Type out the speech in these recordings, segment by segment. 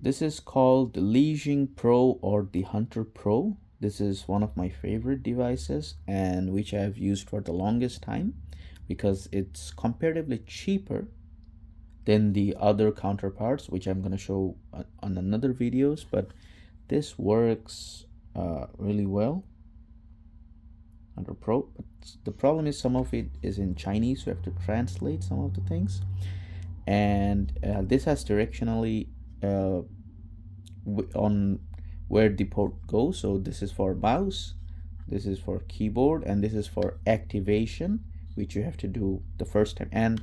This is called the Legion Pro or the Hunter Pro. This is one of my favorite devices and which I have used for the longest time because it's comparatively cheaper than the other counterparts, which I'm going to show on another videos, but this works really well under Pro. But the problem is some of it is in Chinese, so you have to translate some of the things. And this has directionally on where the port goes. So this is for mouse, this is for keyboard, and this is for activation, which you have to do the first time. And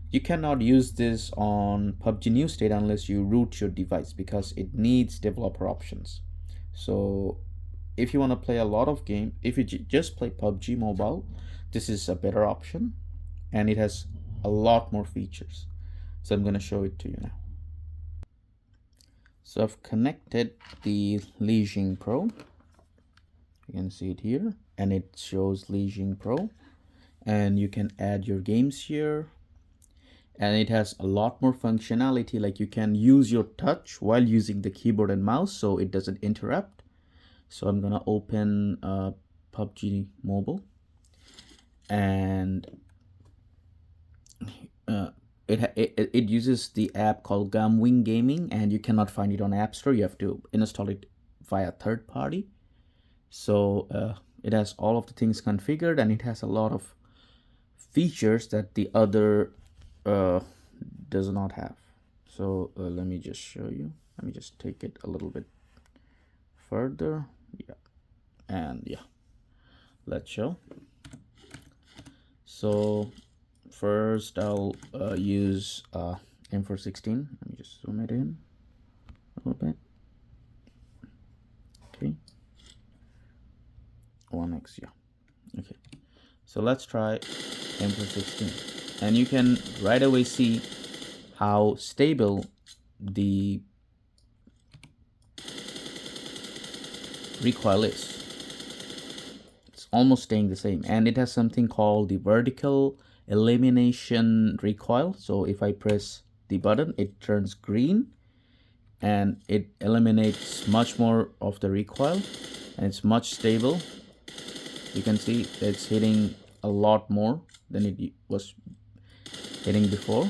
you cannot use this on PUBG New State unless you root your device because it needs developer options. So if you want to play a lot of game, if you just play PUBG Mobile, this is a better option and it has a lot more features. So I'm going to show it to you now. So I've connected the Legion Pro. You can see it here and it shows Legion Pro, and you can add your games here, and it has a lot more functionality, like you can use your touch while using the keyboard and mouse so it doesn't interrupt. So I'm gonna open PUBG Mobile, and it uses the app called Gumwing Gaming, and you cannot find it on App Store. You have to install it via third party. So it has all of the things configured, and it has a lot of features that the other does not have. So let me just show you. Let me just take it a little bit further. Yeah, and yeah, let's show. So first I'll use M416. Let me just zoom it in a little bit. Okay, 1x, yeah. Okay, so let's try M416, and you can right away see how stable the recoil is. It's almost staying the same, and it has something called the vertical elimination recoil. So if I press the button, it turns green and it eliminates much more of the recoil, and it's much stable. You can see it's hitting a lot more than it was hitting before.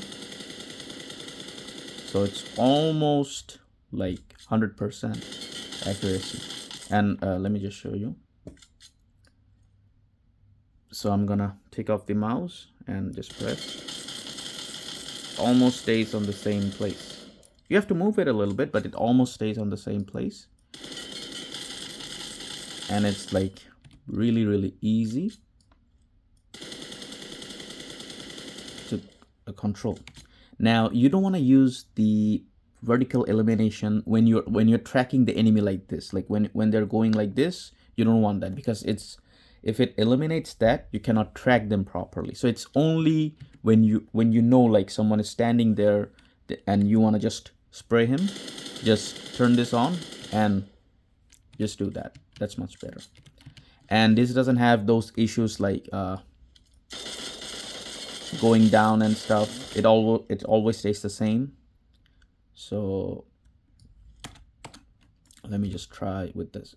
So it's almost like 100% accuracy. And let me just show you. So I'm gonna take off the mouse and just press. Almost stays on the same place. You have to move it a little bit, but it almost stays on the same place. And it's like really easy to control. Now you don't want to use the vertical elimination when you're tracking the enemy like this, like when they're going like this. You don't want that because if it eliminates that, you cannot track them properly. So it's only when you know like someone is standing there and you want to just spray him, just turn this on and just do that. That's much better. And this doesn't have those issues like going down and stuff. It always stays the same. So let me just try with this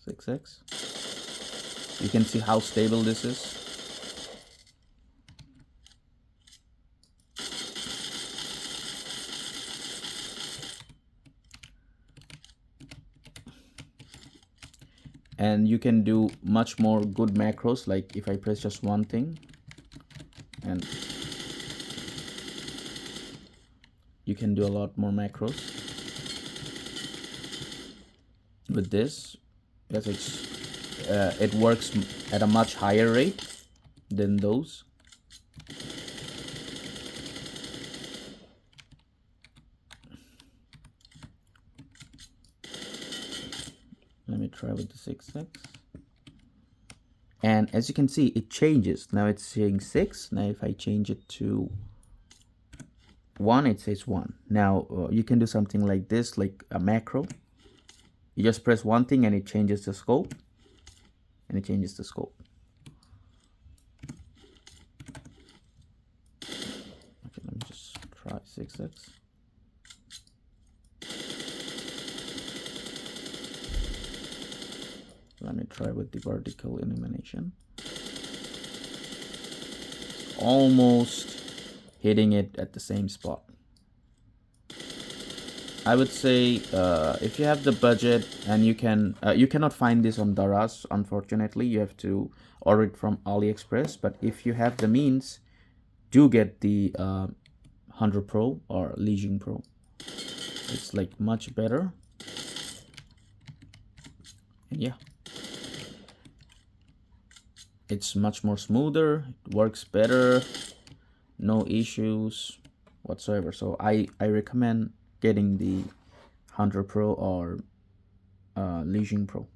6x. You can see how stable this is. And you can do much more good macros, like if I press just one thing, and you can do a lot more macros with this, because it works at a much higher rate than those. Let me try with the 6x. And as you can see, it changes. Now it's saying 6. Now if I change it to 1, it says 1. Now you can do something like this, like a macro. You just press one thing and it changes the scope. And it changes the scope. Okay, let me just try 6x. Let me try with the vertical illumination. Almost hitting it at the same spot. I would say if you have the budget and you cannot find this on Daraz, unfortunately, you have to order it from AliExpress. But if you have the means, do get the 100 Pro or Legion Pro. It's like much better. And yeah, it's much more smoother, it works better, no issues whatsoever. So I recommend getting the 100 Pro or Legion Pro.